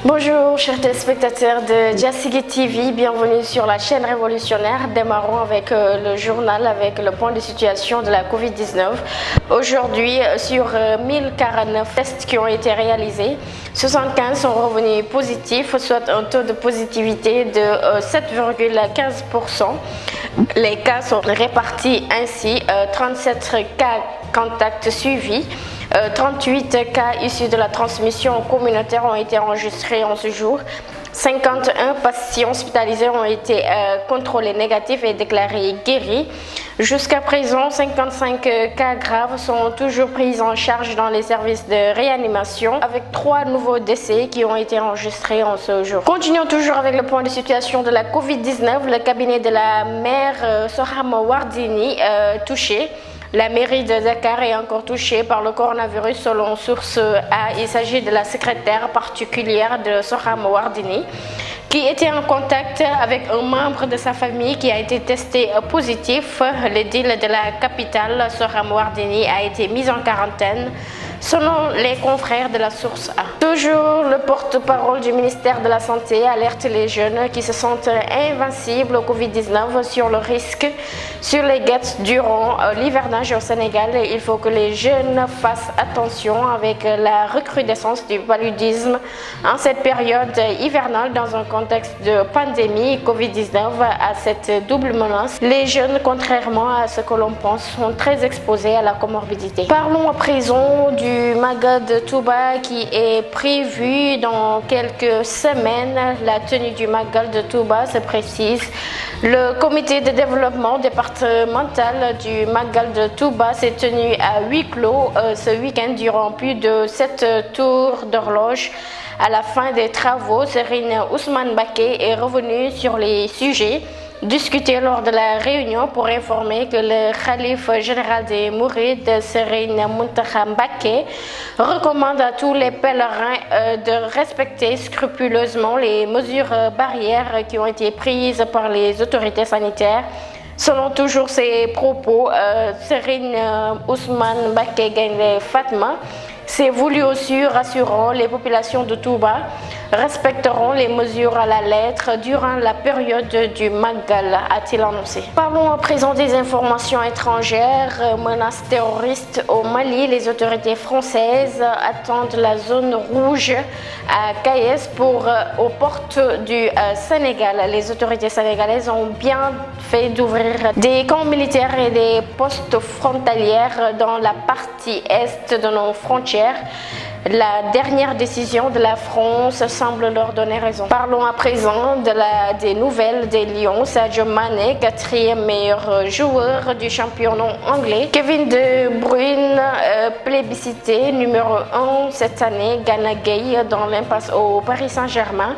Bonjour chers téléspectateurs de Diassigui TV, bienvenue sur la chaîne révolutionnaire. Démarrons avec le journal, avec le point de situation de la Covid-19. Aujourd'hui, sur 1049 tests qui ont été réalisés, 75 sont revenus positifs, soit un taux de positivité de 7,15%. Les cas sont répartis ainsi, 37 cas contacts suivis. 38 cas issus de la transmission communautaire ont été enregistrés en ce jour. 51 patients hospitalisés ont été contrôlés négatifs et déclarés guéris. Jusqu'à présent, 55 cas graves sont toujours pris en charge dans les services de réanimation, avec 3 nouveaux décès qui ont été enregistrés en ce jour. Continuons toujours avec le point de situation de la Covid-19. Le cabinet de la maire Soham Wardini touché. La mairie de Dakar est encore touchée par le coronavirus selon source A. Il s'agit de la secrétaire particulière de Soham Wardini qui était en contact avec un membre de sa famille qui a été testé positif. L'édile de la capitale, Soham Wardini, a été mise en quarantaine selon les confrères de la source A. Toujours le porte-parole du ministère de la Santé alerte les jeunes qui se sentent invincibles au Covid-19 sur le risque sur les guettes durant l'hivernage au Sénégal. Il faut que les jeunes fassent attention avec la recrudescence du paludisme en cette période hivernale dans un contexte de pandémie Covid-19 à cette double menace. Les jeunes, contrairement à ce que l'on pense, sont très exposés à la comorbidité. Parlons à présent du Magal de Touba qui est prévu dans quelques semaines. La tenue du Magal de Touba se précise. Le comité de développement départemental du Magal de Touba s'est tenu à huis clos ce week-end durant plus de 7 tours d'horloge. À la fin des travaux, Serigne Ousmane Mbacké est revenu sur les sujets discutés lors de la réunion pour informer que le khalife général des Mourides, Serigne Mountakha Mbacké, recommande à tous les pèlerins de respecter scrupuleusement les mesures barrières qui ont été prises par les autorités sanitaires. Selon toujours ses propos, Serigne Ousmane Mbacké Gaïndé Fatma s'est voulu aussi rassurant, les populations de Touba respecteront les mesures à la lettre durant la période du Magal, a-t-il annoncé. Parlons à présent des informations étrangères. Menace terroriste au Mali, les autorités françaises attendent la zone rouge à Kayes aux portes du Sénégal. Les autorités sénégalaises ont bien fait d'ouvrir des camps militaires et des postes frontalières dans la partie est de nos frontières. La dernière décision de la France semble leur donner raison. Parlons à présent des nouvelles des Lions. Sadio Mané, 4e meilleur joueur du championnat anglais. Kevin De Bruyne, plébiscité numéro 1 cette année. Gana Gueye dans l'impasse au Paris Saint-Germain.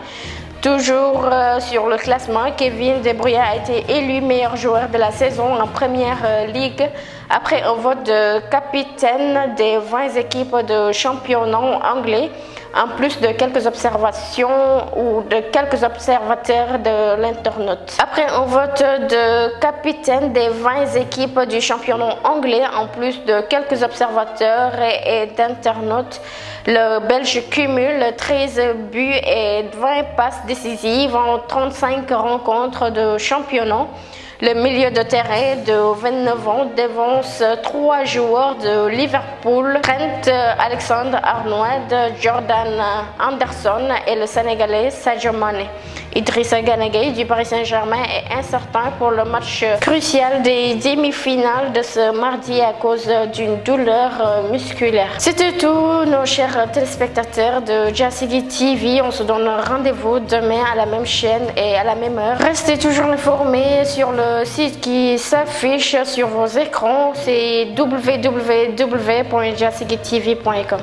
Toujours sur le classement, Kevin De Bruyne a été élu meilleur joueur de la saison en première ligue après un vote de capitaine des 20 équipes de championnat anglais, en plus de quelques observations ou de quelques observateurs de l'internaute. Après un vote de capitaine des 20 équipes du championnat anglais, en plus de quelques observateurs et d'internautes, le Belge cumule 13 buts et 20 passes décisives en 35 rencontres de championnat. Le milieu de terrain de 29 ans dévance 3 joueurs de Liverpool, Trent Alexander-Arnold, Jordan Anderson et le Sénégalais Sadio Mané. Idrissa Gana Gueye du Paris Saint-Germain est incertain pour le match crucial des demi-finales de ce mardi à cause d'une douleur musculaire. C'était tout, nos chers téléspectateurs de Diassigui TV. On se donne rendez-vous demain à la même chaîne et à la même heure. Restez toujours informés sur le site qui s'affiche sur vos écrans. C'est www.diassigui-tv.com.